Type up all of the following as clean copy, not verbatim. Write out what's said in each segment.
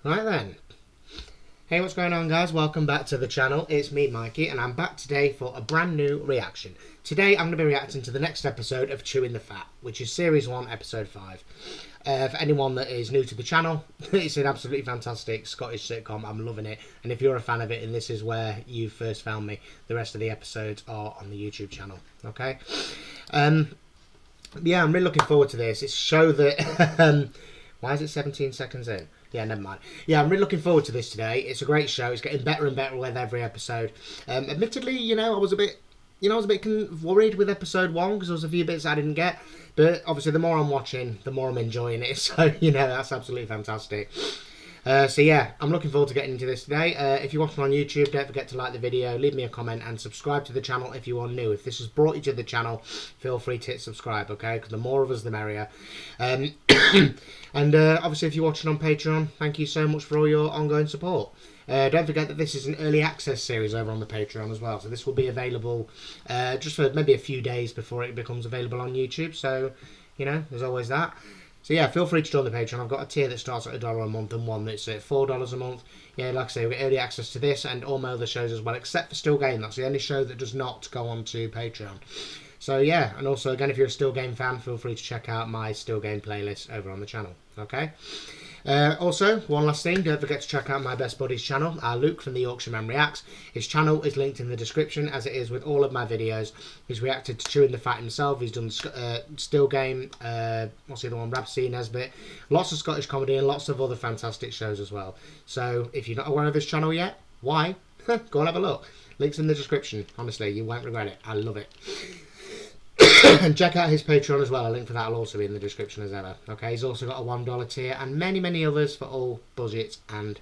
Right then. Hey, what's going on, guys? Welcome back to the channel. It's me, Mikey, and I'm back today for a brand new reaction. Today, I'm going to be reacting to the next episode of Chewin the Fat, which is Series 1, Episode 5. For anyone that is new to the channel, it's an absolutely fantastic Scottish sitcom. I'm loving it. And if you're a fan of it and this is where you first found me, the rest of the episodes are on the YouTube channel. Okay? Yeah, I'm really looking forward to this. It's a show that... why is it 17 seconds in? Yeah, never mind. Yeah, I'm really looking forward to this today. It's a great show. It's getting better and better with every episode. Admittedly, I was a bit... I was a bit worried with episode 1 because there was a few bits I didn't get. But obviously, the more I'm watching, the more I'm enjoying it. So, that's absolutely fantastic. So yeah, I'm looking forward to getting into this today. If you're watching on YouTube, don't forget to like the video, leave me a comment, and subscribe to the channel if you are new. If this has brought you to the channel, feel free to hit subscribe, okay? Because the more of us, the merrier. And obviously, if you're watching on Patreon, thank you so much for all your ongoing support. Don't forget that this is an early access series over on the Patreon as well. So this will be available just for maybe a few days before it becomes available on YouTube. So, there's always that. So yeah, feel free to join the Patreon. I've got a tier that starts at $1 a month and one that's at $4 a month. Yeah, like I say, we get early access to this and all my other shows as well, except for Still Game. That's the only show that does not go on to Patreon. So yeah, and also again, if you're a Still Game fan, feel free to check out my Still Game playlist over on the channel. Okay. Also, one last thing, don't forget to check out my best buddy's channel, Luke from the Yorkshireman Reacts. His channel is linked in the description, as it is with all of my videos. He's reacted to Chewin the Fat himself, he's done Still Game, what's the other one, Rabsy Nesbitt, lots of Scottish comedy and lots of other fantastic shows as well. So, if you're not aware of his channel yet, why? Go and have a look. Link's in the description, honestly, you won't regret it, I love it. And check out his Patreon as well. A link for that will also be in the description as ever. Okay, he's also got a $1 tier and many others for all budgets and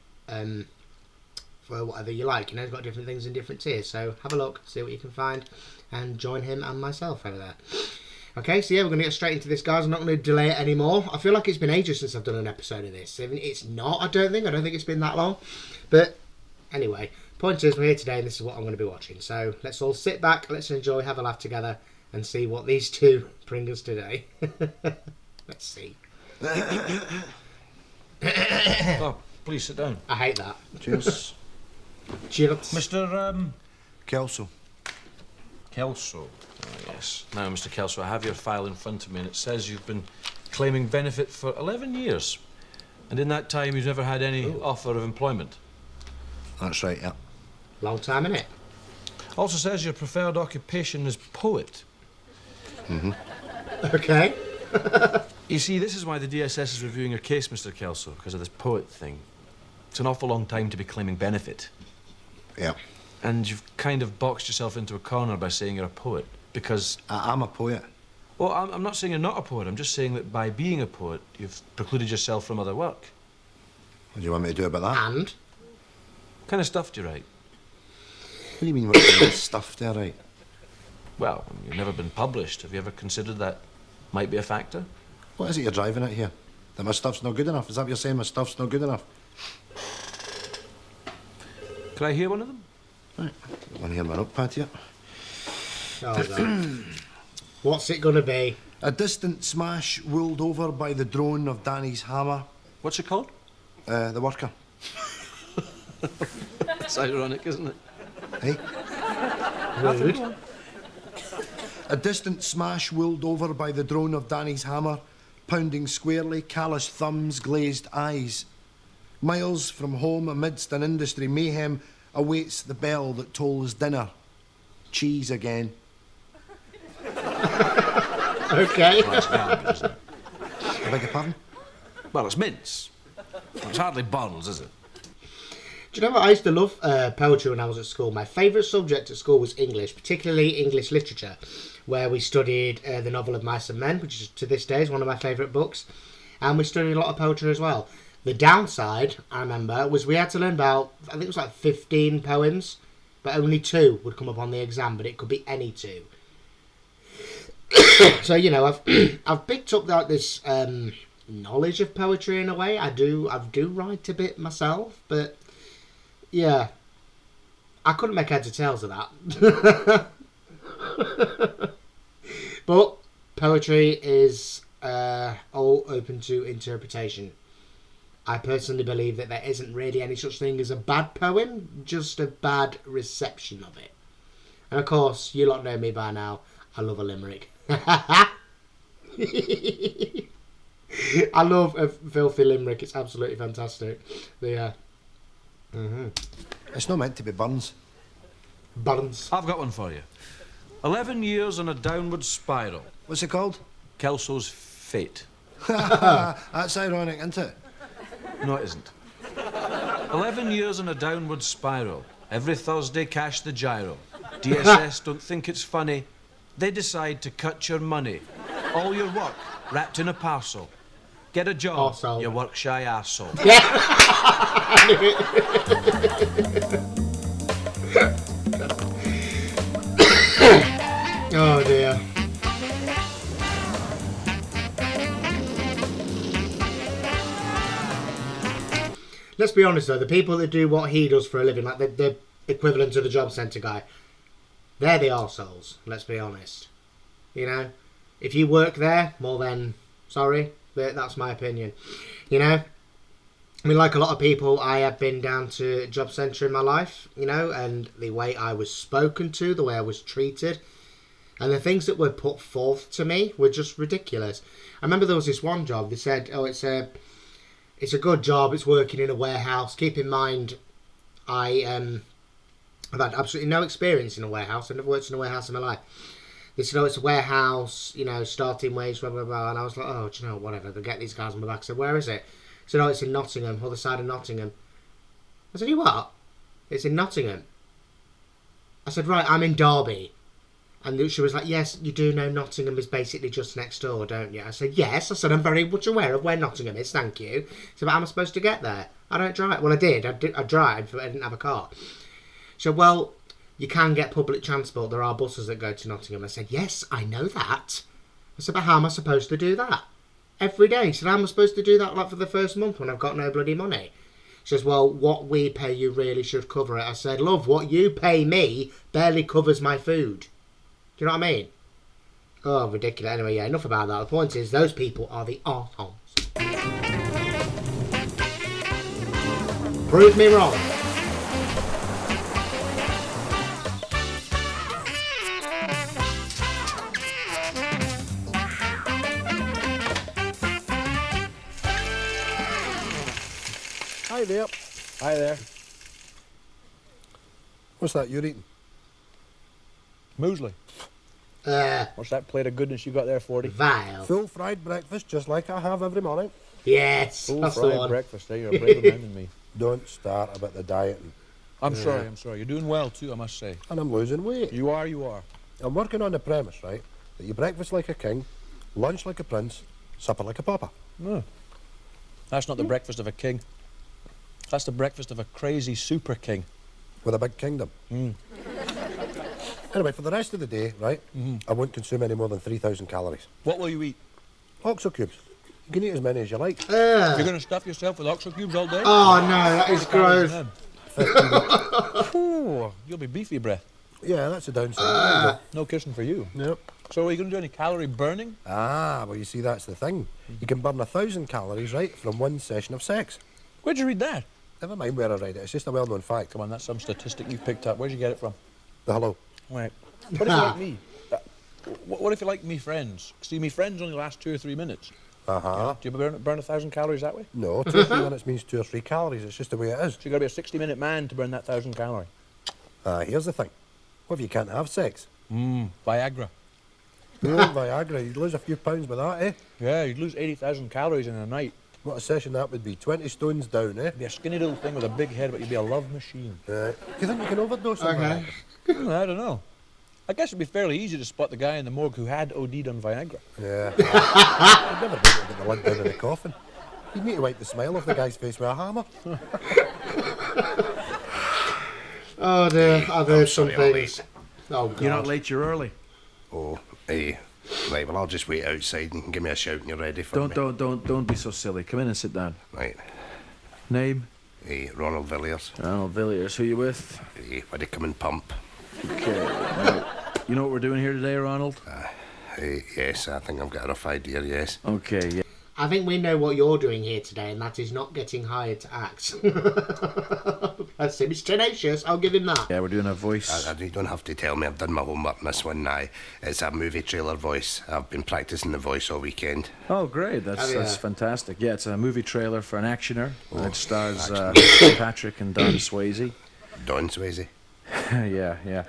for whatever you like. He's got different things in different tiers. So have a look, see what you can find, and join him and myself over there. Okay, so yeah, we're going to get straight into this, guys. I'm not going to delay it anymore. I feel like it's been ages since I've done an episode of this. It's not, I don't think it's been that long. But anyway, point is, we're here today and this is what I'm going to be watching. So let's all sit back, let's enjoy, have a laugh together, and see what these two bring us today. Let's see. Oh, please sit down. I hate that. Cheers. Cheers. Mr. Kelso. Kelso. Oh, yes. Now, Mr. Kelso, I have your file in front of me, and it says you've been claiming benefit for 11 years. And in that time, you've never had any offer of employment. That's right, yeah. Long time, innit? Also says your preferred occupation is poet. Mm-hmm. Okay. You see, this is why the DSS is reviewing your case, Mr. Kelso, because of this poet thing. It's an awful long time to be claiming benefit. Yeah. And you've kind of boxed yourself into a corner by saying you're a poet, because... I'm a poet. Well, I'm not saying you're not a poet. I'm just saying that by being a poet, you've precluded yourself from other work. What do you want me to do about that? And? What kind of stuff do you write? What do you mean, what kind of stuff do I write? Well, you've never been published. Have you ever considered that might be a factor? What is it you're driving at here? That my stuff's not good enough? Is that what you're saying, my stuff's not good enough? Can I hear one of them? Right. I want to hear my notepad here. Oh, what's it gonna be? A distant smash ruled over by the drone of Danny's hammer. What's it called? The worker. It's ironic, isn't it? Hey? Rude. A distant smash ruled over by the drone of Danny's hammer, pounding squarely, calloused thumbs, glazed eyes. Miles from home, amidst an industry mayhem, awaits the bell that tolls dinner. Cheese again. Okay. Well, it's garbage, isn't it? I beg your pardon? Well, it's mince. It's hardly bottles, is it? Do you know what? I used to love poetry when I was at school. My favourite subject at school was English, particularly English literature, where we studied the novel of Mice and Men, which is, to this day, is one of my favourite books. And we studied a lot of poetry as well. The downside, I remember, was we had to learn about, I think it was like 15 poems, but only 2 would come up on the exam, but it could be any 2. So, I've picked up this knowledge of poetry in a way. I do write a bit myself, but yeah, I couldn't make heads or tails of that. But poetry is all open to interpretation. I personally believe that there isn't really any such thing as a bad poem, just a bad reception of it. And of course, you lot know me by now, I love a limerick. I love a filthy limerick, it's absolutely fantastic. Yeah. It's not meant to be Burns. Burns. I've got one for you. 11 years on a downward spiral. What's it called? Kelso's fate. That's ironic, isn't it? No, it isn't. 11 years on a downward spiral. Every Thursday, cash the gyro. DSS don't think it's funny. They decide to cut your money. All your work wrapped in a parcel. Get a job, Arsehole. you work shy arsehole. Oh dear. Let's be honest though, the people that do what he does for a living, like the equivalent to the job centre guy, they're the arseholes, let's be honest. You know? If you work there, well then, sorry, that's my opinion. You know? I mean, like a lot of people, I have been down to job centre in my life, you know, and the way I was spoken to, the way I was treated, and the things that were put forth to me were just ridiculous. I remember there was this one job, they said, oh, it's a good job, it's working in a warehouse. Keep in mind, I've had absolutely no experience in a warehouse. I've never worked in a warehouse in my life. They said, oh, it's a warehouse, you know, starting wage, blah, blah, blah. And I was like, oh, do you know, whatever. They'll get these guys on my back. I said, where is it? They said, oh, it's in Nottingham, other side of Nottingham. I said, you what? It's in Nottingham. I said, right, I'm in Derby. And she was like, yes, you do know Nottingham is basically just next door, don't you? I said, yes. I said, I'm very much aware of where Nottingham is, thank you. I said, but how am I supposed to get there? I don't drive. Well, I did. I drive, but I didn't have a car. She said, well, you can get public transport. There are buses that go to Nottingham. I said, yes, I know that. I said, but how am I supposed to do that? Every day. She said, how am I supposed to do that like for the first month when I've got no bloody money? She says, well, what we pay you really should cover it. I said, love, what you pay me barely covers my food. Do you know what I mean? Oh, ridiculous. Anyway, yeah, enough about that. The point is, those people are the arseholes. Prove me wrong. Hi there. Hi there. What's that you're eating? Muesli. What's that plate of goodness you got there, 40? Vile. Full fried breakfast, just like I have every morning. Yes, Full that's the fried one. breakfast, eh? You're a braver man than me. Don't start about the dieting. I'm sorry. You're doing well, too, I must say. And I'm losing weight. You are. I'm working on the premise, right, that you breakfast like a king, lunch like a prince, supper like a pauper. No. That's not the breakfast of a king. That's the breakfast of a crazy super king. With a big kingdom. Anyway, for the rest of the day, right, I won't consume any more than 3,000 calories. What will you eat? Oxo cubes. You can eat as many as you like. You're going to stuff yourself with oxo cubes all day? Oh, no, that is gross. Oh, you'll be beefy breath. Yeah, that's a downside. No kissing for you. Yep. So are you going to do any calorie burning? Ah, well, you see, that's the thing. You can burn 1,000 calories, right, from one session of sex. Where'd you read that? Never mind where I read it. It's just a well-known fact. Come on, that's some statistic you picked up. Where'd you get it from? The hello. Right. What if you like me? What if you like me friends? See, me friends only last 2 or 3 minutes. Uh-huh. Do you burn 1,000 calories that way? No, 2 or 3 minutes means 2 or 3 calories. It's just the way it is. So you've got to be a 60-minute man to burn that 1,000 calories. Here's the thing. What if you can't have sex? Viagra. No, Viagra. You'd lose a few pounds with that, eh? Yeah, you'd lose 80,000 calories in a night. What a session that would be. 20 stones down, eh? You'd be a skinny little thing with a big head, but you'd be a love machine. Do you think you can overdose on Okay. Viagra? I don't know. I guess it'd be fairly easy to spot the guy in the morgue who had OD'd on Viagra. Yeah. I'd never be able to get the lid down in the coffin. You'd need to wipe the smile off the guy's face with a hammer. Oh, dear. I've heard some sorry I'm things. Oh, God. You're not late, you're early. Oh, eh. Right, well, I'll just wait outside and you can give me a shout when you're ready for me. Don't be so silly. Come in and sit down. Right. Name? Ronald Villiers. Ronald Villiers. Who you with? Why they come and pump? Okay. Now, you know what we're doing here today, Ronald? Yes, I think I've got a rough idea, yes. Okay, yeah. I think we know what you're doing here today, and that is not getting hired to act. That's him. He's tenacious. I'll give him that. Yeah, we're doing a voice. You don't have to tell me. I've done my homework on this one now. It's a movie trailer voice. I've been practicing the voice all weekend. Oh, great. That's yeah. that's fantastic. Yeah, it's a movie trailer for an actioner. It stars Patrick and Don Swayze. Don Swayze. yeah.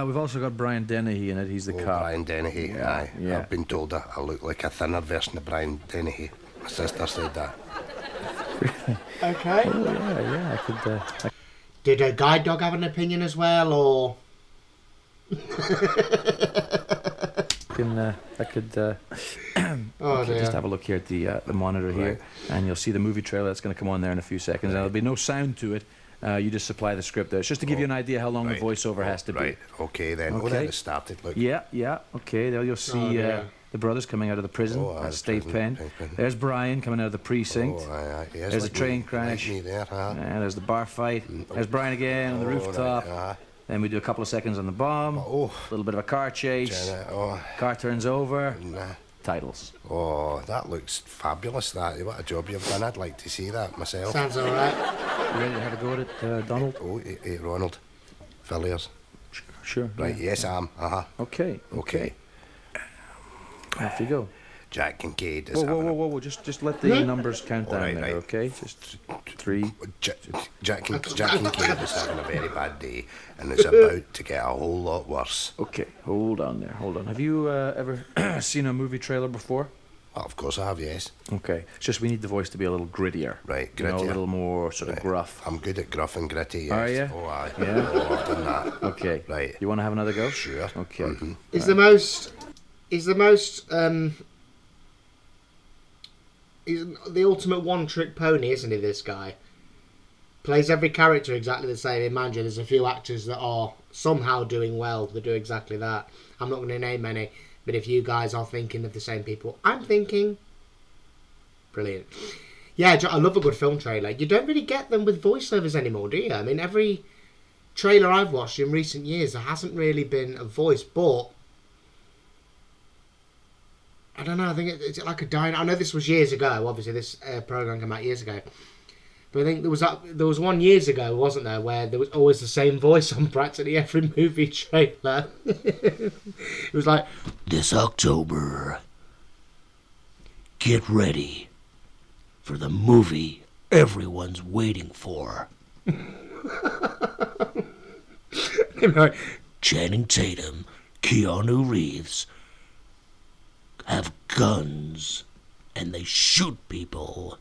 We've also got Brian Dennehy in it. He's the cop. Brian Dennehy. Aye. Yeah. I've been told I look like a thinner version of Brian Dennehy. My sister said that. Okay. Oh, yeah. I could. Did a guide dog have an opinion as well, or? I could. Oh Okay, dear. just have a look here at the monitor here, and you'll see the movie trailer that's going to come on there in a few seconds. And there'll be no sound to it. You just supply the script there. It's just to give you an idea how long the voiceover has to be. Right. Okay then. Okay. Oh, then it started. Look. Yeah. Okay, there you'll see dear. the brothers coming out of the prison, the state prison, pen. There's Brian coming out of the precinct. Oh, aye. Yes, There's a like train me, crash. Like me there, huh? And there's the bar fight. There's Brian again on the rooftop. Right, Then we do a couple of seconds on the bomb. Oh. A little bit of a car chase. Jenna, oh. Car turns over. Nah. Titles. Oh, that looks fabulous. That. What a job you've done. I'd like to see that myself. Sounds all right. You ready to have a go at it, Donald? Oh, Ronald. Villiers. Sure. Right, yes, I am. Okay. Off you go. Jack Kincaid is Whoa. Just let the numbers count down right, there, right. okay? Just 3. Jack Kincaid is having a very bad day and is about to get a whole lot worse. Okay, hold on there, hold on. Have you ever seen a movie trailer before? Well, of course I have, yes. Okay, it's just we need the voice to be a little grittier. Right, You know, a grittier. little more sort of gruff. I'm good at gruff and gritty, yes. Are ya? Oh, aye. Yeah? Oh, I've done that. Okay. Right. You want to have another go? Sure. Okay. Is the most he's the ultimate one-trick pony, isn't he? This guy plays every character exactly the same. Imagine there's a few actors that are somehow doing well that do exactly that. I'm not going to name any, but if you guys are thinking of the same people, I'm thinking. Brilliant. Yeah, I love a good film trailer. You don't really get them with voiceovers anymore, do you? I mean, every trailer I've watched in recent years, there hasn't really been a voice, but I don't know. I think it's like a dying. I know this was years ago. Obviously, this program came out years ago. But I think there was one years ago, wasn't there, where there was always the same voice on practically every movie trailer. It was like, this October, get ready for the movie everyone's waiting for. Channing Tatum, Keanu Reeves have guns and they shoot people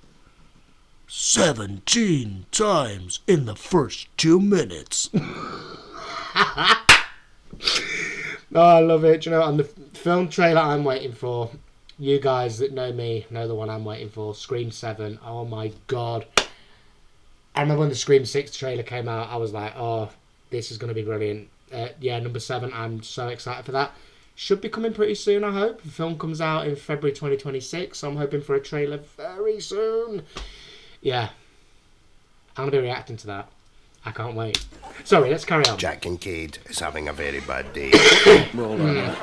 17 times in the first 2 minutes. Oh, I love it. Do you know, on the film trailer I'm waiting for, you guys that know me know the one I'm waiting for, Scream 7. Oh my god. I remember when the Scream 6 trailer came out, I was like, oh, this is going to be brilliant. Yeah, number 7, I'm so excited for that. Should be coming pretty soon, I hope. The film comes out in February 2026, so I'm hoping for a trailer very soon. Yeah. I'm going to be reacting to that. I can't wait. Sorry, let's carry on. Jack Kincaid is having a very bad day. Well,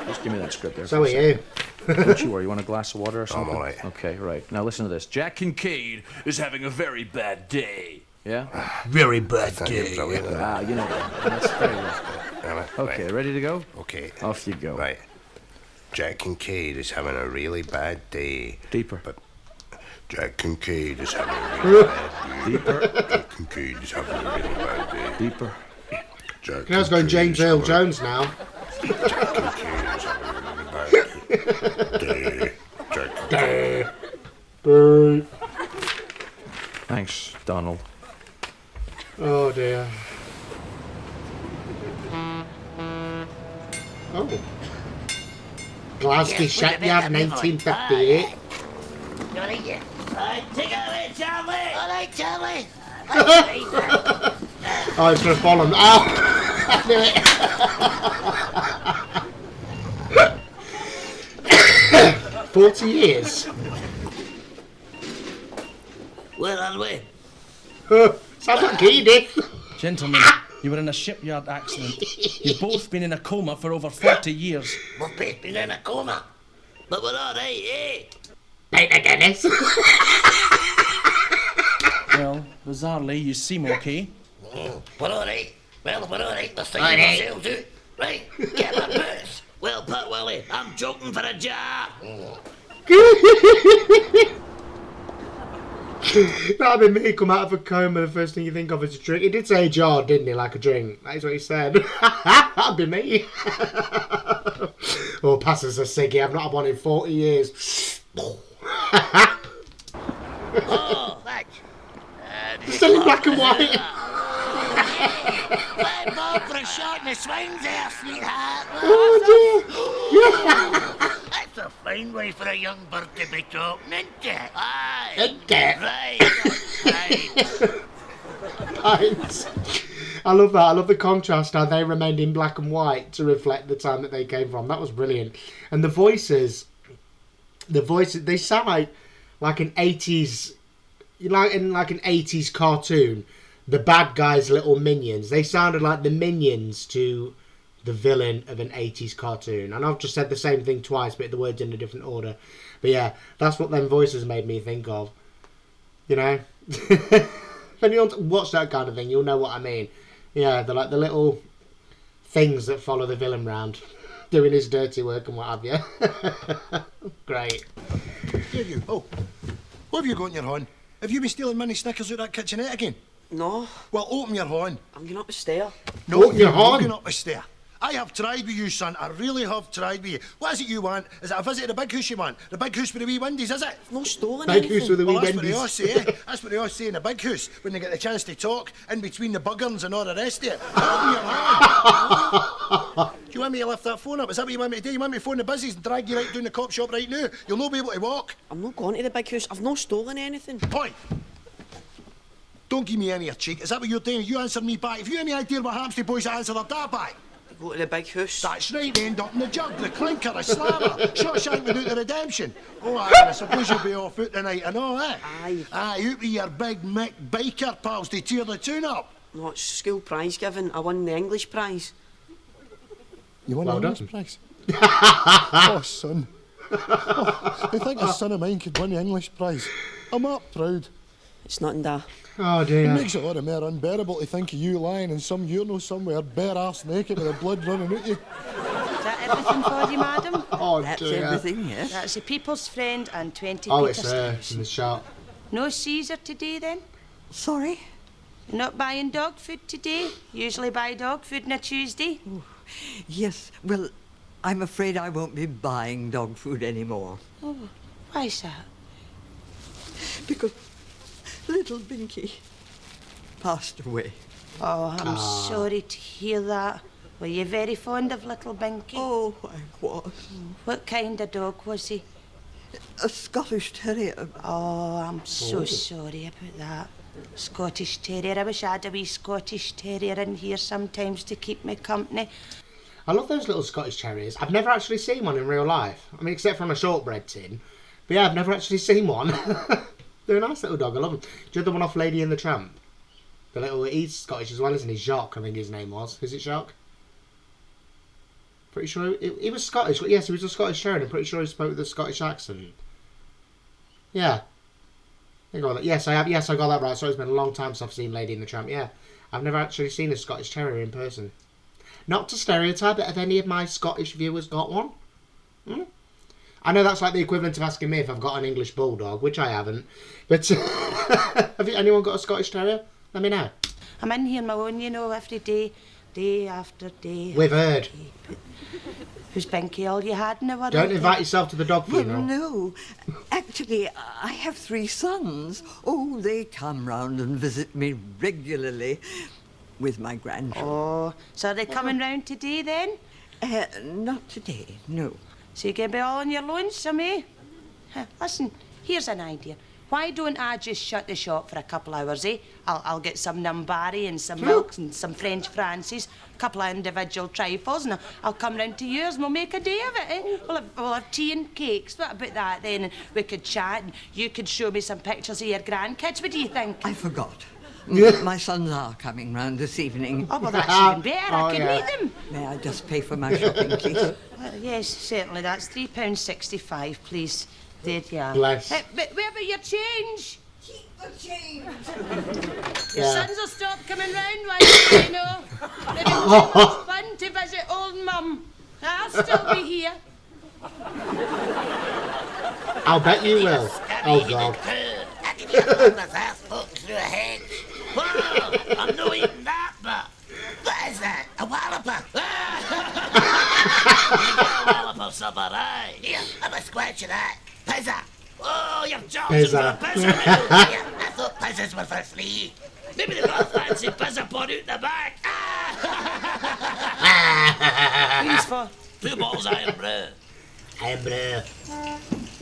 just give me that script there. So are you. Don't you worry. You want a glass of water or something? all right. Okay, right. Now listen to this. Jack Kincaid is having a very bad day. Yeah? Very bad Thank you, brilliant. You know that. That's very good. Okay, Right. ready to go? Okay. Off you go. Right. Jack Kincaid is having a really bad day. Deeper. But Jack Kincaid is having a really bad day. Deeper. Jack Kincaid is having a really bad day. Deeper. Jack I was going James Earl Jones now. Jack Kincaid is having a really bad day. Jack Kincaid. Thanks, Donald. Oh dear. Oh. Glasgow Shipyard, 1958. Take it away, Charlie! All right, Charlie! Oh, it's going to fall on. Oh! I knew it. 40 years. Where are we? Sounds like Edith. Gentlemen, you were in a shipyard accident. You've both been in a coma for over 40 years. We've both been in a coma. But we're all right, eh? Ain't a Guinness. Well, bizarrely, you seem okay. We're all right. Well, we're all right. We're finding ourselves out. Right, get my purse. Well put, Willie. I'm joking for a jar. That'd be me, come out of a coma, the first thing you think of is a drink. He did say jar, didn't he, like a drink. That is what he said. That'd be me. Oh, pass us a ciggy. I've not had one in 40 years. Oh, thanks. Still in black and white. Play Bob for a shot in the swings there, sweetheart. Oh, dear. That's a fine way for a young bird to be talking, isn't it? Aye. Isn't it? Right. Pints. I love that. I love the contrast how they remained in black and white to reflect the time that they came from. That was brilliant. And the voices, they sound like an 80s, like an 80s cartoon. The bad guys' little minions. They sounded like the minions to the villain of an 80s cartoon. And I've just said the same thing twice, but the words in a different order. But yeah, that's what them voices made me think of. You know? When you watch that kind of thing, you'll know what I mean. Yeah, they're like the little things that follow the villain round, doing his dirty work and what have you. Great. Here you. Oh, what have you got in your hand? Have you been stealing mini Snickers out that kitchenette again? No, Well, open your hand. I'm going up the stair. No, Open your you're not hand. going up the stair. I have tried with you, son. I really have tried with you. What is it you want? Is it a visit to the big house you want? The big house with the wee windies, is it? No stolen Big anything. house with the wee Well, that's what they all bendies. say, eh? That's what they all say in the big house when they get the chance to talk in between the buggerns and all the rest of it. Open your hand. Do you want me to lift that phone up? Is that what you want me to do? You want me to phone the busies and drag you right down the cop shop right now? You'll not be able to walk. I'm not going to the big house. I've not stolen anything. Oi! Don't give me any of your cheek. Is that what you're doing? You answer me back. If you have any idea what happens to boys that answer their dad back. Go to the big house. That's right, they end up in the jug, the clinker, the slammer, Shawshank without the redemption. Oh, aye, I suppose you'll be off out tonight and all, eh? Aye. Aye, out with your big Mick biker pals to tear the tune up. No, it's school prize giving. I won the English prize. You won Well the English done. prize? Oh, son. Oh, I think a son of mine could win the English prize. I'm up proud. It's nothing da. Oh, It dear. makes it all the more unbearable to think of you lying in some urinal somewhere, bare arse naked with the blood running out you. Is that everything for you, madam? Oh, That's dear. everything, yes. That's the People's Friend and 20 Oh, Peter it's Stuyvesant. in the shop. No Caesar today, then? Sorry? You're not buying dog food today? Usually buy dog food on a Tuesday. Yes, well, I'm afraid I won't be buying dog food anymore. Oh, why's that? Because little Binky passed away. Oh, I'm sorry to hear that. Were you very fond of little Binky? Oh, I was. What kind of dog was he? A Scottish Terrier. Oh, I'm so sorry about that. Scottish Terrier. I wish I had a wee Scottish Terrier in here sometimes to keep me company. I love those little Scottish Terriers. I've never actually seen one in real life. I mean, except from a shortbread tin. But yeah, I've never actually seen one. They're a nice little dog. I love them. Do you know the one off Lady and the Tramp? The little, he's Scottish as well, isn't he? Jacques, I think his name was. Is it Jacques? Pretty sure he was Scottish. Yes, he was a Scottish Terrier. I'm pretty sure he spoke with a Scottish accent. Yeah. I got that. Yes, I have. Yes, I got that right. So it's been a long time since I've seen Lady and the Tramp. Yeah, I've never actually seen a Scottish Terrier in person. Not to stereotype, but have any of my Scottish viewers got one? I know that's like the equivalent of asking me if I've got an English Bulldog, which I haven't. But have anyone got a Scottish Terrier? Let me know. I'm in here my own, you know, every day, day after day. We've heard. But was Binky all you had in the world? Don't invite yourself to the dog Well, funeral. no. Actually, I have 3 sons. Oh, they come round and visit me regularly with my grandchildren. Oh, so are they coming round today then? Not today, no. So you're going to be all on your lonesome, eh? Listen, here's an idea. Why don't I just shut the shop for a couple hours, eh? I'll get some Numbari and some milks and some French Francis, a couple of individual trifles, and I'll come round to yours and we'll make a day of it, eh? We'll have tea and cakes. What about that then? And we could chat and you could show me some pictures of your grandkids. What do you think? I forgot. My sons are coming round this evening. Oh, well, that's even better. I can yeah. meet them. May I just pay for my shopping, please? Well, yes, certainly. That's £3.65, please. Did ya? Bless. But where about your change? Keep the change. Your Yeah. sons will stop coming round one day, you know. They've been too much fun to visit old mum. I'll still be here. I'll bet you will. Oh, God. I can hear Mama's ass poking through a hedge. Whoa, I'm not eating that, but what is that? A walloper? A walloper supper, aye. Here, have a squatch of that. Pizza. Oh, you're joking for a pizza now. Here, I thought pizzas were for free. Maybe they've got a fancy pizza pot out the back. Who's for? 2 bottles of iron brew. Iron brew.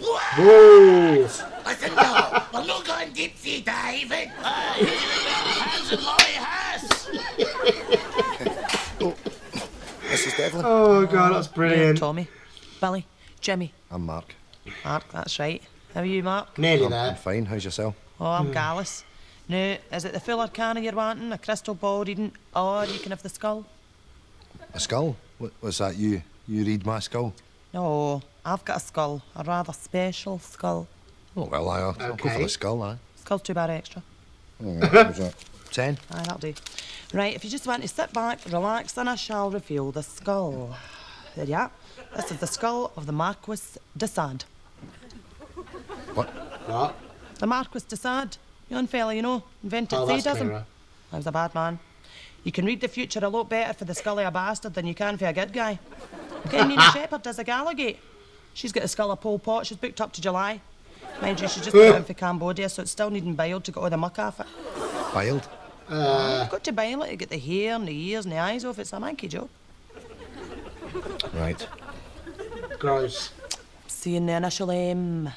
Whoa! Whoa! Listen, no, we're not going deep sea diving. Hands and Molly has. Mrs. Devlin. Oh, God, that's Yeah, brilliant. Tommy, Billy, Jimmy. I'm Mark. Mark, that's right. How are you, Mark? Nearly I'm there. fine. How's yourself? Oh, I'm Gallus. Now, is it the fuller cannon you're wanting, a crystal ball reading, or you can have the skull? A skull? What's that? You read my skull? No, I've got a skull, a rather special skull. Oh, well, I'll go for Okay. the skull, aye. Skull's $2 extra. Oh, how's that? 10? Aye, that'll do. Right, if you just want to sit back, relax, then I shall reveal the skull. There you are. This is the skull of the Marquis de Sade. What? What? The Marquis de Sade, young fella, you know, invented Oh, that's sadism. clearer. I was a bad man. You can read the future a lot better for the skull of a bastard than you can for a good guy. Ken Nina Shepherd does a Gallagate. She's got the skull of Pol Pot. She's booked up to July. Mind you, she's just put it in for Cambodia, so it's still needing biled to get all the muck off it. Biled? You've got to bile it to get the hair and the ears and the eyes off. It's a manky job. Right. Gross. Seeing the initial M.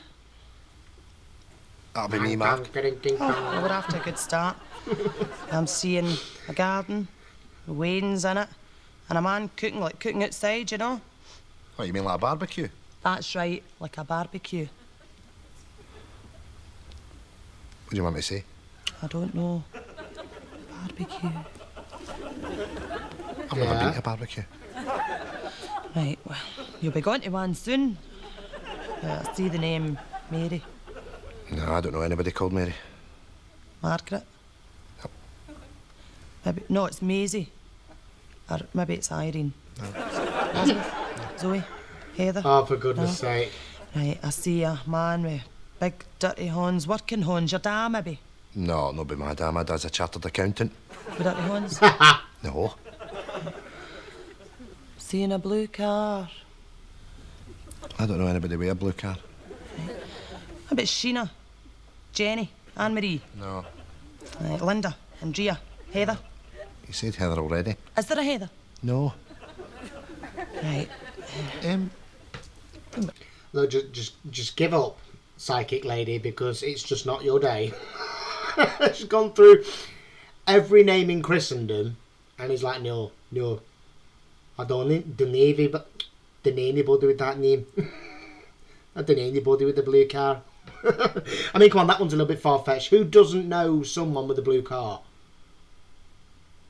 That'll be me, Mark. Well, we're after a good start. I'm seeing a garden, wains in it, and a man cooking, like cooking outside, you know? Oh, you mean like a barbecue? That's right, like a barbecue. What do you want me to say? I don't know. Barbecue. I've never been to a barbecue. Right, well, you'll be going to one soon. I see the name Mary. No, I don't know anybody called Mary. Margaret. Yep. Maybe, no, it's Maisie. Or maybe it's Irene. Elizabeth? Zoe? Heather? Oh, for goodness sake. Right, I see a man with big dirty horns, working horns. Your dad, maybe? No, not be my dad. My dad's a chartered accountant. With dirty horns? No. Seeing a blue car. I don't know anybody with a blue car. Maybe it's Sheena, Jenny, Anne-Marie. No. Linda, Andrea, Heather. You said Heather already. Is there a Heather? No. Right. Look, just give up, psychic lady, because it's just not your day. She's gone through every name in Christendom, and he's like, no. I don't know anybody with that name. I don't know anybody with a blue car. I mean, come on, that one's a little bit far-fetched. Who doesn't know someone with a blue car?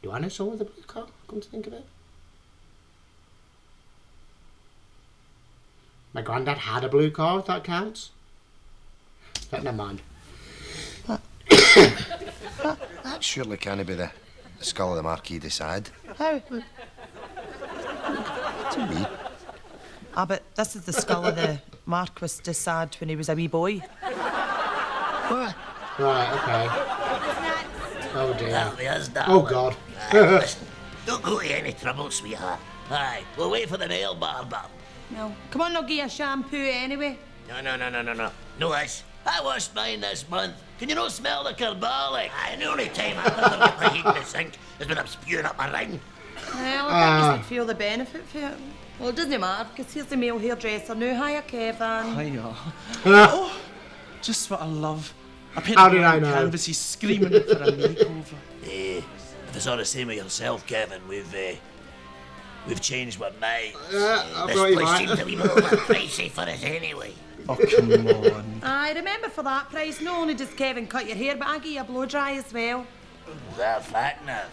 Do I know someone with a blue car, come to think of it? My granddad had a blue car, if that counts. But never mind. That surely can't be the skull of the Marquis de Sade. How? To me. Ah, but this is the skull of the Marquis de Sade when he was a wee boy. What? Right, okay. Oh dear. That'll be us, Oh darling. God. Listen, don't go to any trouble, sweetheart. Aye, we'll wait for the nail barber. No. Come on, I'll give you a shampoo anyway. No. No, this. I washed mine this month. Can you not smell the carbolic? Aye, the only time I've ever got my heat in the sink is when I'm spewing up my ring. Well, I guess feel the benefit for it. Well, it doesn't matter, because here's the male hairdresser now. Hiya, Kevin. Hiya. Oh, just what I love. A pair How of did I blank know? canvases screaming for a makeover. If it's all the same with yourself, Kevin, we've changed our minds. I This brought you place back. seems a wee bit overpricey for us anyway. Oh, come on. Aye, remember for that price, not only does Kevin cut your hair, but I give you a blow dry as well. Is that a fact now?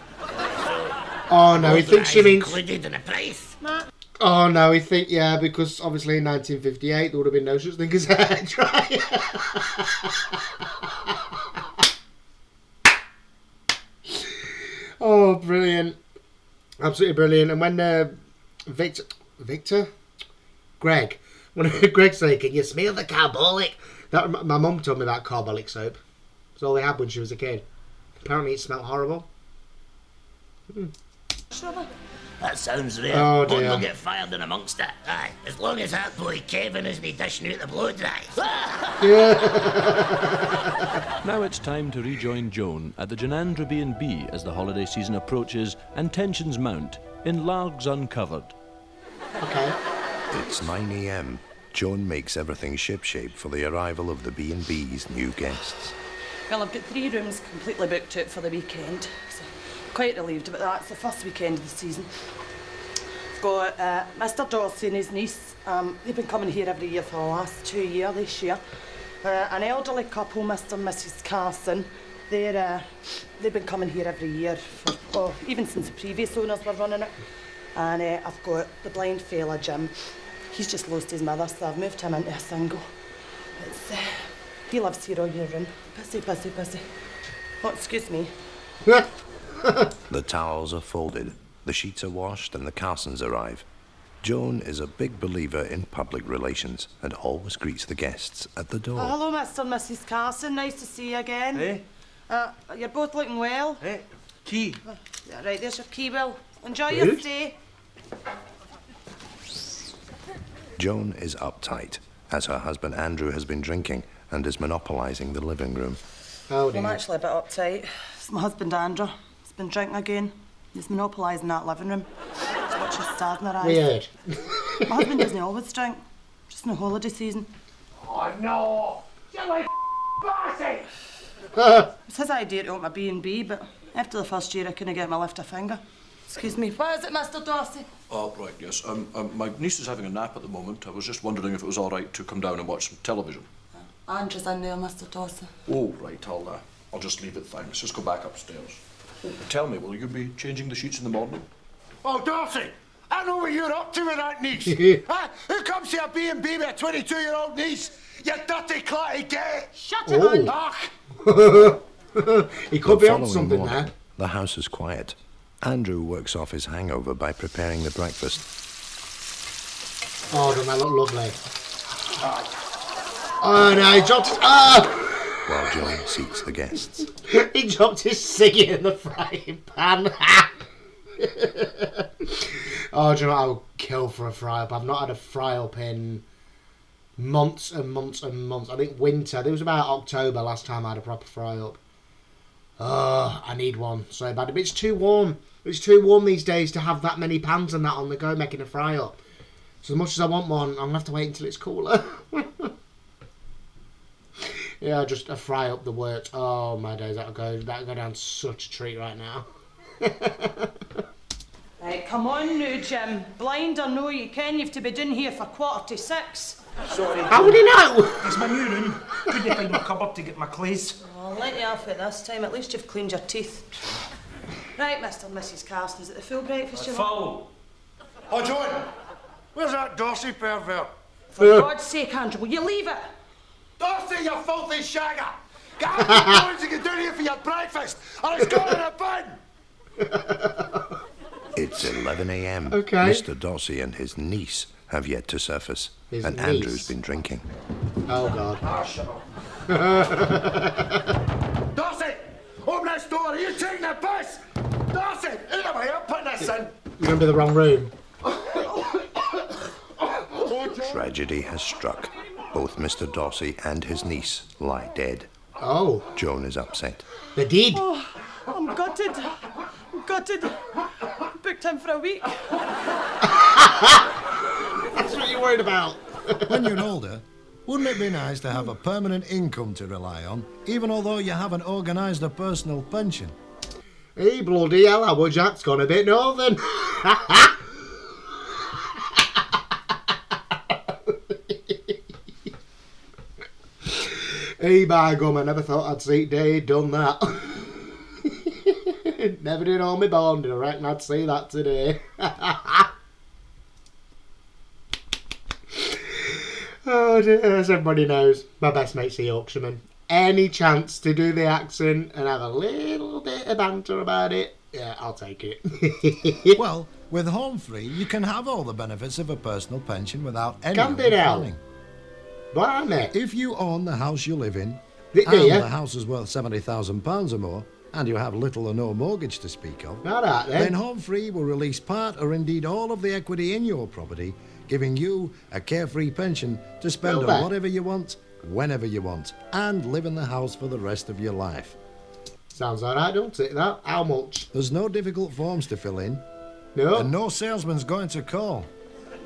Oh no, he thinks she means. included in the price. Nah. Oh no, we think, yeah, because obviously in 1958 there would have been no such thing as a hairdryer. Oh, brilliant. Absolutely brilliant. And when Greg, when Greg's saying, can you smell the carbolic? My mum told me about carbolic soap. It's all they had when she was a kid. Apparently it smelled horrible. That sounds rare. Oh, One dear. will get fired in amongst it. Aye, as long as that boy Kevin isn't dishing out the blow dry. Now it's time to rejoin Joan at the Janandra B&B as the holiday season approaches and tensions mount in Largs Uncovered. Okay. It's 9 a.m. Joan makes everything shipshape for the arrival of the B&B's new guests. Well, I've got 3 rooms completely booked out for the weekend, so quite relieved about that. It's the first weekend of the season. I've got Mr. Dorsey and his niece. They've been coming here every year for the last 2 years this year. An elderly couple, Mr. and Mrs. Carson. They've been coming here every year, even since the previous owners were running it. And I've got the blind fella, Jim. He's just lost his mother, so I've moved him into a single. He lives here all year round. Busy, busy, busy. Oh, excuse me. The towels are folded, the sheets are washed, and the Carsons arrive. Joan is a big believer in public relations and always greets the guests at the door. Hello, Mr. and Mrs. Carson. Nice to see you again. Hey. You're both looking well. Hey, key. Yeah, right, there's your key, Will. Enjoy your stay. Joan is uptight, as her husband Andrew has been drinking and is monopolising the living room. Oh, I'm dear. actually a bit uptight. It's my husband, Andrew. He's been drinking again. He's monopolising that living room. He's watching stars in her eyes. Weird. My husband doesn't always drink. Just in the holiday season. Oh no! You're like bossy! It was his idea to open my B&B, but after the first year I couldn't get him to lift a finger. Excuse me, what is it, Mr. Dorsey? Oh, right, yes. My niece is having a nap at the moment. I was just wondering if it was all right to come down and watch some television. Andrew's in there, Mr. Dorsey. Oh, right, I'll just leave it, thanks. Just go back upstairs. Oh, tell me, will you be changing the sheets in the morning? Oh, Dorsey, I know what you're up to with that niece. Huh? Who comes to a B&B with a 22-year-old niece? You dirty clatty gay! Shut it, man! He could be on Following something morning, there. the house is quiet. Andrew works off his hangover by preparing the breakfast. Oh, doesn't that look lovely? Oh no, he dropped his... Oh! While Joan seats the guests. He dropped his ciggy in the frying pan. Oh, do you know what I would kill for a fry-up? I've not had a fry-up in months and months and months. I think winter. It was about October last time I had a proper fry-up. Oh, I need one so bad. But it's too warm. It's too warm these days to have that many pans and that on the go making a fry-up. So as much as I want one, I'm going to have to wait until it's cooler. Yeah, just a fry-up the works. Oh, my days, that'll go down such a treat right now. Right, come on now, Jim. Blind or no, you have to be down here for 5:45. Sorry. How would he know? It's my new room. Couldn't find my cupboard to get my clothes. I'll let you off it this time. At least you've cleaned your teeth. Right, Mr. and Mrs. Carson, is it the full breakfast you want? Full. Oh, John, where's that Dorsey pervert? For God's sake, Andrew, will you leave it? Dorsey, you filthy shagger! Get out of the bones and get down here for your breakfast, or it's going in a bin! It's 11 a.m. Okay. Mr. Dorsey and his niece have yet to surface, His and niece? Andrew's been drinking. Oh, God. Dorsey, open this door, are you taking the piss? Dorsey, out of here, put this in! You're going to be the wrong room. Tragedy has struck. Both Mr. Dorsey and his niece lie dead. Oh. Joan is upset. They did. Oh, I'm gutted. I'm gutted. Booked him for a week. That's what you're worried about. When you're older, wouldn't it be nice to have a permanent income to rely on, even although you haven't organised a personal pension? Hey, bloody hell, our Jack's gone a bit northern. Hey, by gum, I never thought I'd see day done that. Never did all me born, did I reckon I'd see that today. Oh dear, as everybody knows, my best mate's a Yorkshireman. Any chance to do the accent and have a little bit of banter about it, yeah, I'll take it. Well, with Home Free, you can have all the benefits of a personal pension without any Can they now? planning. Blimey. If you own the house you live in, Do and you? the house is worth £70,000 or more, and you have little or no mortgage to speak of, All right, then. then Home Free will release part or indeed all of the equity in your property, giving you a carefree pension to spend Well, on then. whatever you want, whenever you want, and live in the house for the rest of your life. Sounds all right, don't it, that? How much? There's no difficult forms to fill in, No? and no salesman's going to call.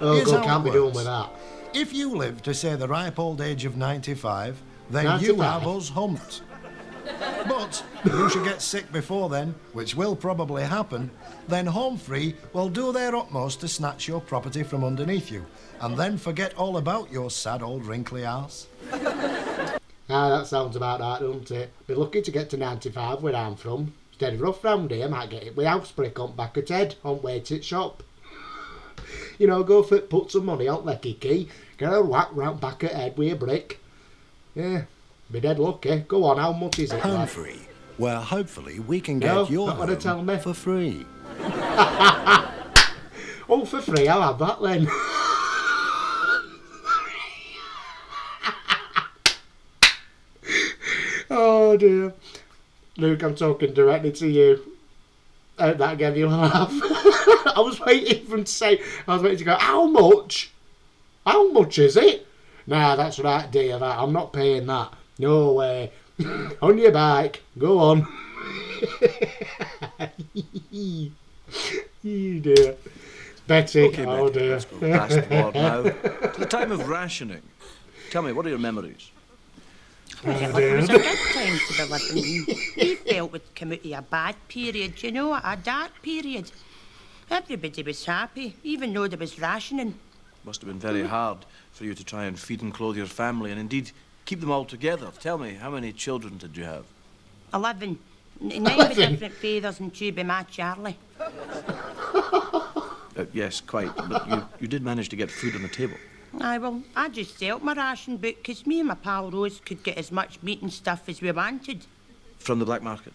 Oh, Here's God, how can't it be doing works. with that. If you live to, say, the ripe old age of 95, then 95? you have us humped. But if you should get sick before then, which will probably happen, then Home Free will do their utmost to snatch your property from underneath you, and then forget all about your sad old wrinkly arse. Ah, that sounds about right, doesn't it? Be lucky to get to 95 where I'm from. Steady rough round here, might get it with house brick on back of head on way to the shop. You know, go for it, put some money on Lecky Key, get a whack round back of head with a brick. Yeah, be dead lucky. Go on, how much is it? Home lad? Free, where hopefully we can No, get your not what they tell home me. for free. Oh, for free, I'll have that then. Oh dear. Luke, I'm talking directly to you. That gave you a laugh. I was waiting for him to say, I was waiting to go, how much? How much is it? Nah, that's right, dear, that. I'm not paying that. No way. On your bike. Go on. You dear. Betty, Okay, oh Betty, dear. let's go past the board now. To the time of rationing. Tell me, what are your memories? It was a good time to be living in. We felt we'd come out of a bad period, you know, a dark period. Everybody was happy, even though there was rationing. Must have been very hard for you to try and feed and clothe your family and indeed keep them all together. Tell me, how many children did you have? 11. 9 with different fathers and 2 by my Charlie. Yes, quite. But you did manage to get food on the table. Aye, well, I just dealt my ration book because me and my pal Rose could get as much meat and stuff as we wanted. From the black market?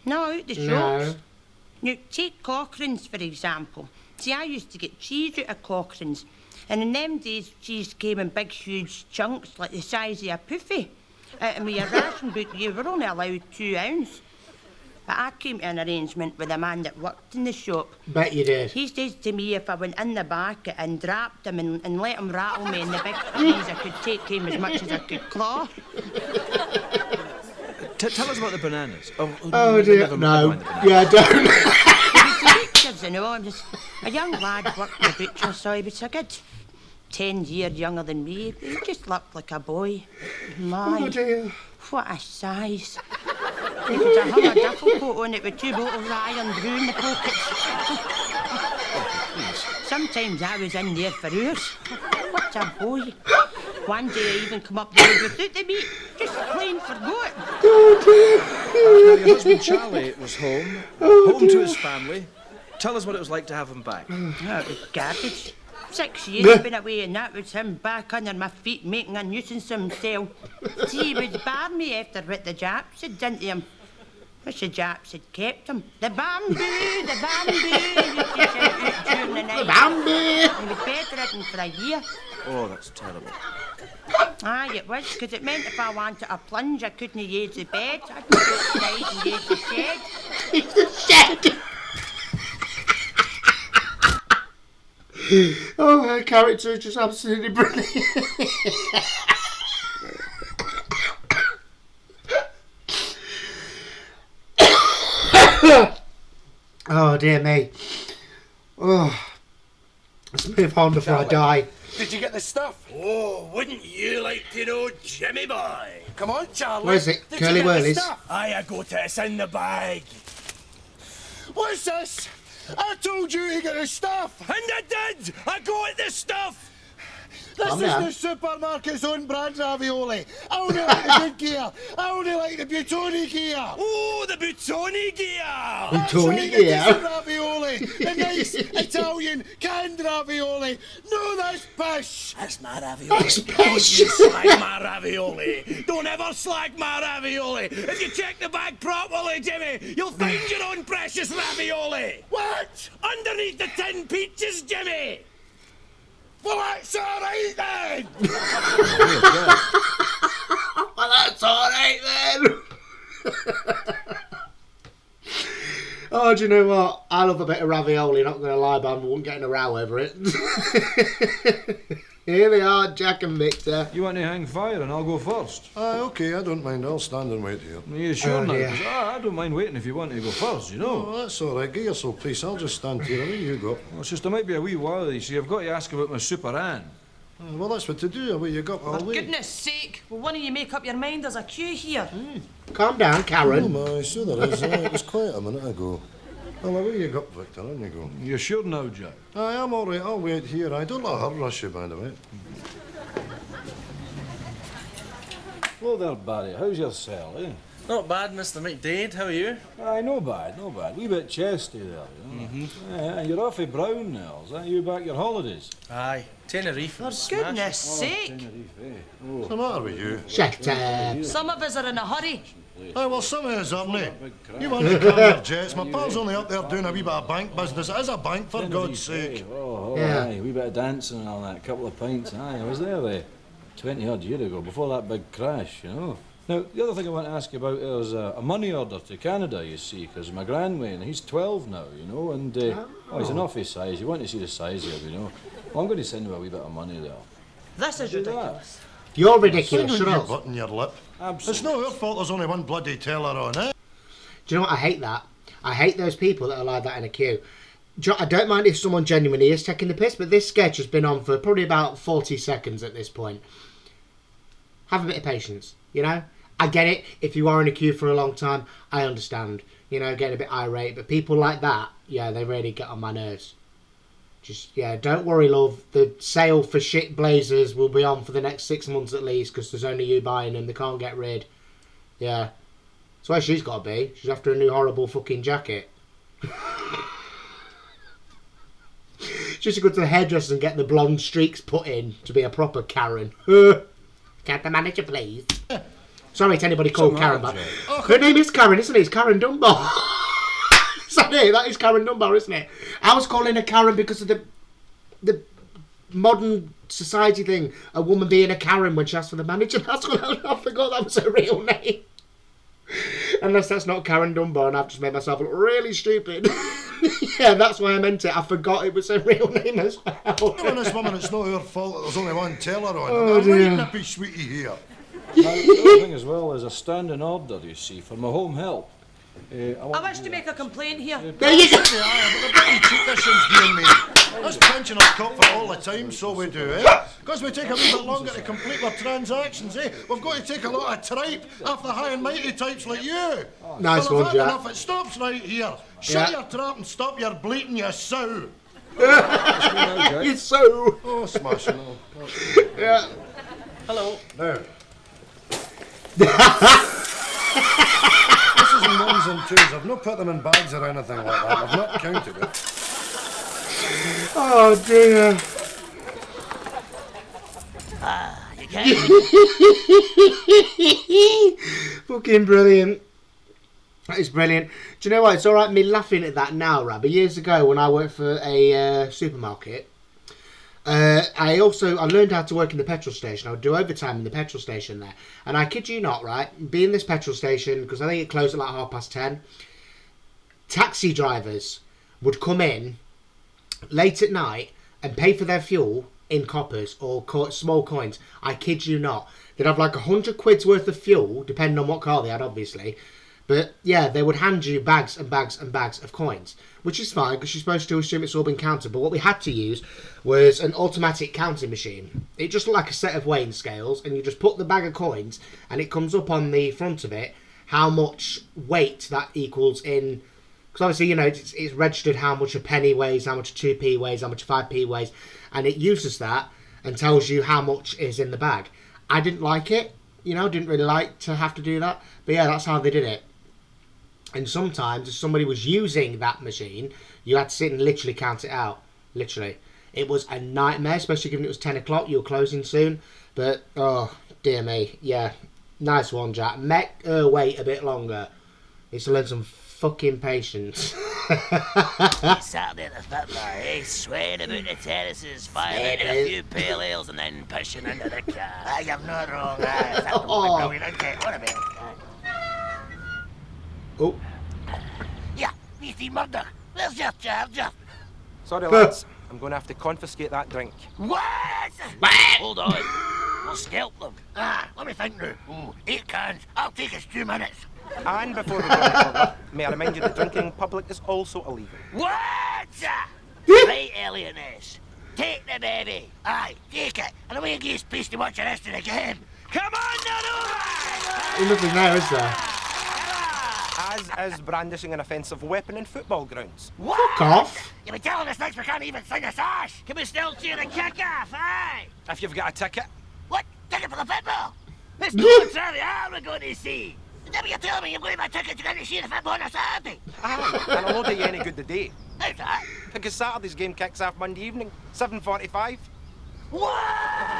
No, out the shops. Now, take Cochrane's, for example. See, I used to get cheese out of Cochrane's, and in them days, cheese came in big, huge chunks, like the size of a puffy. And with your ration book, you were only allowed 2 ounce. But I came to an arrangement with a man that worked in the shop. Bet you did. He says to me if I went in the back and dropped him and let him rattle me in the big cheese, I could take him as much as I could claw. Tell us about the bananas. Oh dear, no. Yeah, don't. Butchers, you know, I'm just a young lad worked in the butcher, so he was a good 10 years younger than me. He just looked like a boy. My, Oh dear. what a size. He could have hung a duffel coat on it with 2 bottles of iron brew in the pockets. Sometimes I was in there for hours. What a boy. One day I even come up the road without the meat, just plain forgot. Now, your husband Charlie was home, home to his family. Tell us what it was like to have him back. That was garbage. 6 years been away and that was him back under my feet making a nuisance of himself. See, he would bar me after what the Japs had done to him. Which the Japs had kept him. The bamboo, the bamboo, he used to shout out during the night. The bamboo! He was bedridden for a year. Oh, that's terrible. Aye, it was, because it meant if I wanted a plunge, I couldn't use the bed. I had to go outside and use the shed. It's the shed! Oh, her character is just absolutely brilliant. Oh, dear me. Oh. Let's move on before I die. Did you get the stuff? Oh, wouldn't you like to know, Jimmy boy? Come on, Charlie. Where's it? Did Curly you get the Whirlies? stuff? Aye, I got it. It's in the bag. What's this? I told you to get the stuff. And I did. I got the stuff. This Calm is down. the supermarket's own brand ravioli. I only like the good gear. I only like the Butoni gear. Oh, the Butoni gear. Butoni That's right, gear. the decent ravioli. ravioli! The nice Italian canned ravioli! No, that's pish! That's my ravioli. That's Don't pish. you slag my ravioli! Don't ever slag my ravioli! If you check the bag properly, Jimmy, you'll find your own precious ravioli! What? Underneath the tin peaches, Jimmy! Well, that's all right then! Well, that's all right then. Oh, do you know what? I love a bit of ravioli, not going to lie, but I wouldn't get in a row over it. Here they are, Jack and Victor. You want to hang fire and I'll go first? Aye, OK, I don't mind. I'll stand and wait here. Are you sure now? dear. 'Cause I don't mind waiting if you want to go first, you know. Oh, that's all right. Get yourself peace. I'll just stand here. Away you go. Well, it's just there might be a wee while, you see. I've got to ask about my Super Ann. Well, that's what to do. Away you go. I'll For wait. goodness sake, will one of you make up your mind? There's a queue here. Calm down, Oh, Karen. my, so there is. It was quiet a minute ago. Well, away you go, Victor. On you go. You're sure now, Jack? Aye, I'm all right. I'll wait here. I don't let her rush you, by the way. Well there, Barry. How's your cell, eh? Not bad, Mr. McDade. How are you? Aye, no bad, no bad. Wee bit chesty there, you know. Yeah, and you're off of Brown now. Is that you back your holidays? Aye. Tenerife. For was goodness smashing. sake. Tenerife, eh? What's the matter with you? Shut up. Some of us are in a hurry. Aye, well, some of us aren't they? You want to calm your jets. My pal's only up there doing a wee bit of bank business. It is a bank, for God's sake. Oh, Yeah. aye, wee bit of dancing and all that. A couple of pints. Aye, I was there 20 odd years ago, before that big crash, you know. Now, the other thing I want to ask you about is a money order to Canada, you see, because my grandwayne, he's 12 now, you know, and he's an awful size. You want to see the size of him, you know. Well, I'm going to send him a wee bit of money there. This is Do that. ridiculous. You're ridiculous, Sing shut on you up. button your lip. Absolutely. It's not our fault there's only one bloody teller on, eh? Do you know what? I hate that. I hate those people that are like that in a queue. I don't mind if someone genuinely is taking the piss, but this sketch has been on for probably about 40 seconds at this point. Have a bit of patience, you know? I get it. If you are in a queue for a long time, I understand. You know, getting a bit irate. But people like that, yeah, they really get on my nerves. Just, yeah, don't worry, love. The sale for shit blazers will be on for the next 6 months at least, because there's only you buying them. They can't get rid. Yeah. That's where she's got to be. She's after a new horrible fucking jacket. She should go to the hairdresser and get the blonde streaks put in to be a proper Karen. Can the manager please? Sorry to anybody called Karen, but her name is Karen, isn't it? It's Karen Dunbar. Is that it? That is Karen Dunbar, isn't it? I was calling her Karen because of the modern society thing. A woman being a Karen when she asked for the manager. That's what I forgot that was her real name. Unless that's not Karen Dunbar and I've just made myself look really stupid. Yeah, that's why I meant it. I forgot it was her real name as well. Telling this woman it's not her fault that there's only one teller on. Oh, I'm dear. waiting to be sweetie here. The other thing as well is a standing order, you see, for my home help. I wish to make a complaint here. There you go. Aye, but the bloody cheat this one's doing me. Us pensioners cop for all the time, so we do, eh? Because we take a wee bit longer to complete our transactions, eh? We've got to take a lot of tripe after high and mighty types like you. Nice Well, one, I've had Jack. enough. It stops right here. Shut Yeah. your trap and stop your bleating, you sow. It's so. Oh, smashing. Yeah. Hello. Now. This is in ones and twos. I've not put them in bags or anything like that. I've not counted it. Oh dear. You can't. Fucking brilliant. That is brilliant. Do you know what? It's alright me laughing at that now, Rab. But years ago when I worked for a supermarket, I learned how to work in the petrol station. I would do overtime in the petrol station there. And I kid you not, right? Be in this petrol station, because I think it closed at like 10:30. Taxi drivers would come in late at night and pay for their fuel in coppers or small coins. I kid you not. They'd have like 100 quid's worth of fuel, depending on what car they had, obviously. But yeah, they would hand you bags and bags and bags of coins, which is fine because you're supposed to assume it's all been counted. But what we had to use was an automatic counting machine. It just looked like a set of weighing scales, and you just put the bag of coins, and it comes up on the front of it how much weight that equals in. Because obviously, you know, it's registered how much a penny weighs, how much a 2p weighs, how much a 5p weighs, and it uses that and tells you how much is in the bag. I didn't like it, you know, didn't really like to have to do that. But yeah, that's how they did it. And sometimes, if somebody was using that machine, you had to sit and literally count it out. Literally. It was a nightmare, especially given it was 10 o'clock, you were closing soon. But, oh, dear me. Yeah, nice one, Jack. Make her wait a bit longer. Needs to learn some fucking patience. Saturday at the football, eh? Swaying about the terraces, firing a few pale ales and then pushing into the car. I have no wrong, That's brilliant, isn't it? What about it? Oh. Yeah, VC Murdoch. Where's your charger? Sorry, lads. I'm going to have to confiscate that drink. What? Hold on. We'll scalp them. Let me think now. 8 cans. I'll take us 2 minutes. And before we go any further, may I remind you that drinking in public is also illegal. What? Right, Elliot Ness. Take the baby. Aye, take it. And away you space to watch the rest of the game. Come on, Nano! There's nothing there, is there? As is brandishing an offensive weapon in football grounds. What? Fuck off. You be telling us next we can't even sing a sash. Can we still cheer the kick-off, aye? If you've got a ticket. What? Ticket for the football? This is Saturday, are we going to see? Then you're telling me you've got my ticket to go to see the football on a Saturday? Aye, and I'll not do you any good today. How's that? Because Saturday's game kicks off Monday evening, 7:45. What?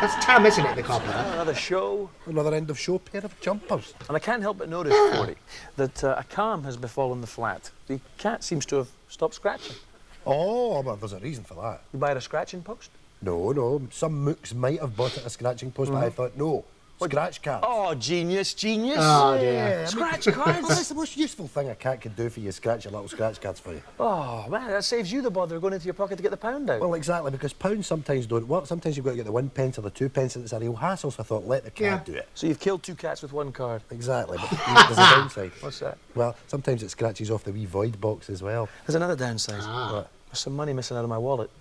That's Tam, isn't it, the copper? Another show. Another end of show pair of jumpers. And I can't help but notice, Forty, that a calm has befallen the flat. The cat seems to have stopped scratching. Oh, well, there's a reason for that. You buy a scratching post? No. Some mooks might have bought it a scratching post, but I thought, no. Scratch cards. Oh, genius. Oh, dear. Scratch Well, cards? that's the most useful thing a cat could do for you, scratch your little scratch cards for you. Oh, man, that saves you the bother of going into your pocket to get the pound out. Well, exactly, because pounds sometimes don't work. Sometimes you've got to get the 1 pence or the 2 pence, and it's a real hassle, so I thought, let the cat do it. So you've killed 2 cats with 1 card. Exactly, but there's a downside. What's that? Well, sometimes it scratches off the wee void box as well. There's another downside. What? There's some money missing out of my wallet.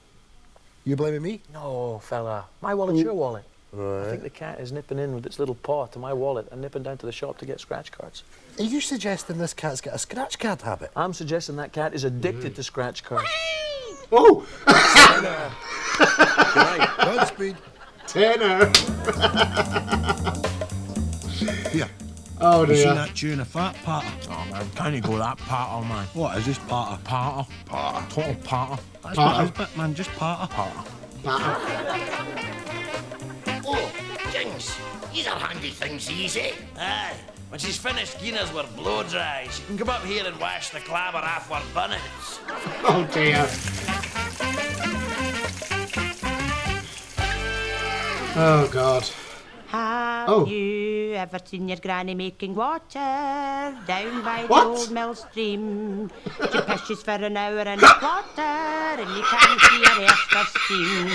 You blaming me? No, fella. My wallet's your wallet. Right. I think the cat is nipping in with its little paw to my wallet and nipping down to the shop to get scratch cards. Are you suggesting this cat's got a scratch card habit? I'm suggesting that cat is addicted to scratch cards. Oh! Godspeed. Tenor. Here. Oh, dear. You seen that tune, a fat patter? Oh, man, can't you go that patter, man? What is this patter? Patter. Patter. Total patter. That's what it is, but, man, just patter. Oh, Jings. These are handy things, easy. Aye. When she's finished giving us with blow dry, she can come up here and wash the clabber off our bunnets. Oh, dear. Oh, God. Have you ever seen your granny making water down by the What? old mill stream? She pishes for an hour and a quarter, and you can't see her rest for steam.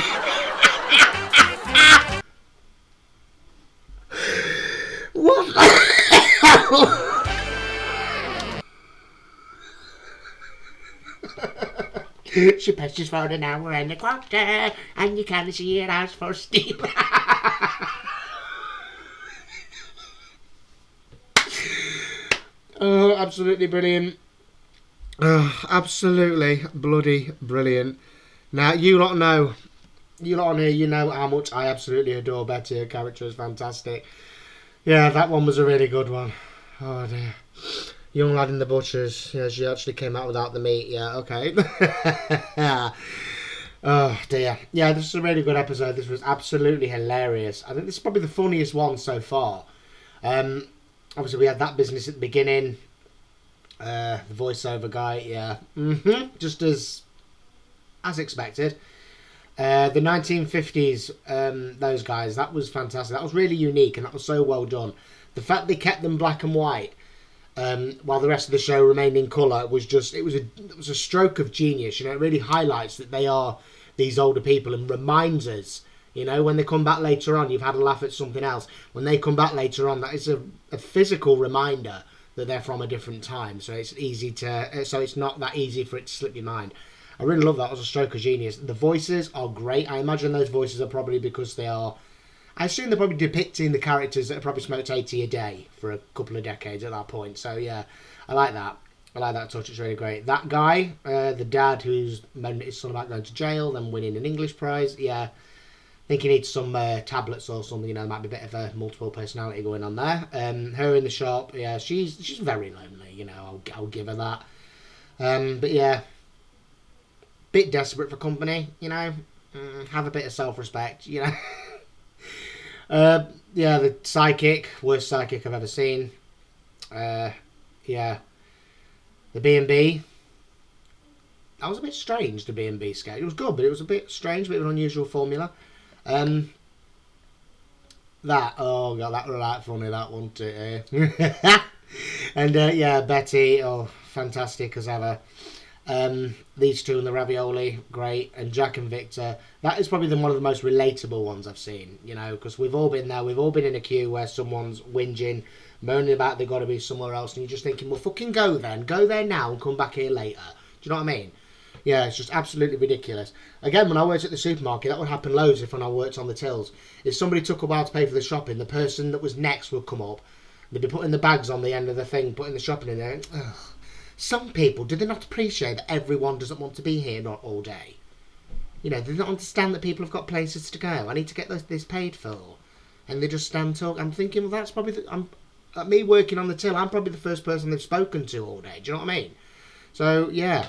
She pisses for an hour and a quarter, and you can't see her house for steam. Oh, absolutely brilliant. Oh, absolutely bloody brilliant. Now, you lot know, on here, you know how much I absolutely adore Betty. Her character is fantastic. Yeah, that one was a really good one. Oh, dear. Young lad in the butchers. Yeah, she actually came out without the meat. Yeah, okay. Oh, dear. Yeah, this is a really good episode. This was absolutely hilarious. I think this is probably the funniest one so far. Obviously, we had that business at the beginning. The voiceover guy, yeah. Just as expected. The 1950s, those guys, that was fantastic. That was really unique, and that was so well done. The fact they kept them black and white, while the rest of the show remained in colour, was just, it was a stroke of genius. You know, it really highlights that they are these older people and reminds us, you know, when they come back later on, you've had a laugh at something else. When they come back later on, that is a physical reminder that they're from a different time. So it's easy to, so it's not that easy for it to slip your mind. I really love that. It was a stroke of genius. The voices are great. I imagine those voices are probably because they are, I assume they're probably depicting the characters that have probably smoked 80 a day for a couple of decades at that point. So yeah, I like that. I like that touch. It's really great. That guy, the dad who's moaning at his son about going to jail, then winning an English prize. Yeah, think he needs some tablets or something. You know, there might be a bit of a multiple personality going on there. Her in the shop, yeah, she's very lonely. You know, I'll give her that. But yeah, bit desperate for company. You know, have a bit of self-respect. You know. Yeah, the psychic, worst psychic I've ever seen. Yeah, the B&B. That was a bit strange, the B&B sketch. It was good, but it was a bit strange, a bit of an unusual formula. Oh god, that was right funny, that wasn't it? And yeah, Betty, oh, fantastic as ever. These two and the ravioli, great. And Jack and Victor, that is probably one of the most relatable ones I've seen, you know, because we've all been there, we've all been in a queue where someone's whinging, moaning about they've got to be somewhere else, and you're just thinking, well, fucking go then, go there now and come back here later. Do you know what I mean? Yeah, it's just absolutely ridiculous. Again, when I worked at the supermarket, that would happen loads if when I worked on the tills. If somebody took a while to pay for the shopping, the person that was next would come up, they'd be putting the bags on the end of the thing, putting the shopping in there, and, ugh. Some people, do they not appreciate that everyone doesn't want to be here not all day? You know, they don't understand that people have got places to go. I need to get this paid for. And they just stand talk. I'm thinking, well, that's probably... me working on the till, I'm probably the first person they've spoken to all day. Do you know what I mean? So, yeah.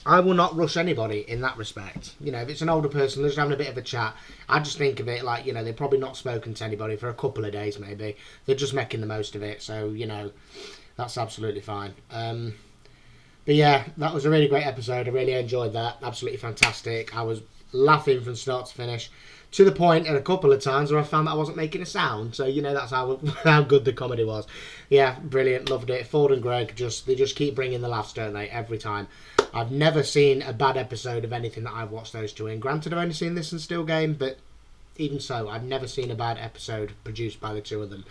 I will not rush anybody in that respect. You know, if it's an older person, they're just having a bit of a chat. I just think of it like, you know, they've probably not spoken to anybody for a couple of days, maybe. They're just making the most of it. So, you know... That's absolutely fine. But yeah, that was a really great episode. I really enjoyed that. Absolutely fantastic. I was laughing from start to finish, to the point at a couple of times where I found that I wasn't making a sound. So, you know, that's how good the comedy was. Yeah, brilliant. Loved it. Ford and Greg, they just keep bringing the laughs, don't they, every time. I've never seen a bad episode of anything that I've watched those two in. Granted, I've only seen this and Still Game, but even so, I've never seen a bad episode produced by the two of them.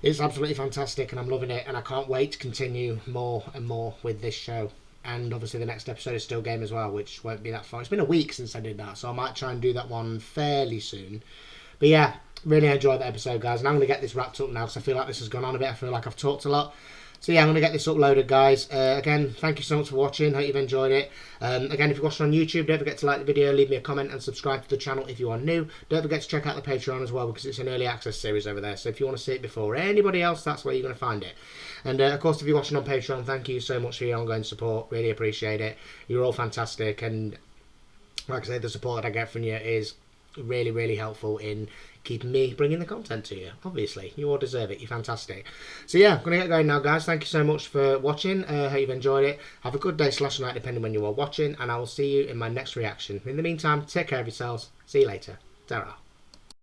It's absolutely fantastic and I'm loving it, and I can't wait to continue more and more with this show. And obviously the next episode is Still Game as well, which won't be that far. It's been a week since I did that, so I might try and do that one fairly soon. But yeah, really enjoyed that episode, guys, and I'm going to get this wrapped up now because I feel like this has gone on a bit. I feel like I've talked a lot. So yeah, I'm going to get this uploaded, guys. Again, thank you so much for watching. Hope you've enjoyed it. Again, if you're watching on YouTube, don't forget to like the video, leave me a comment and subscribe to the channel if you are new. Don't forget to check out the Patreon as well, because it's an early access series over there. So if you want to see it before anybody else, that's where you're going to find it. And of course, if you're watching on Patreon, thank you so much for your ongoing support. Really appreciate it. You're all fantastic. And like I say, the support that I get from you is really, really helpful in keeping me bringing the content to you. Obviously, you all deserve it. You're fantastic. So yeah, I'm going to get going now, guys. Thank you so much for watching. Hope you've enjoyed it. Have a good day / night, depending when you are watching, and I will see you in my next reaction. In the meantime, take care of yourselves. See you later. Ta-ra.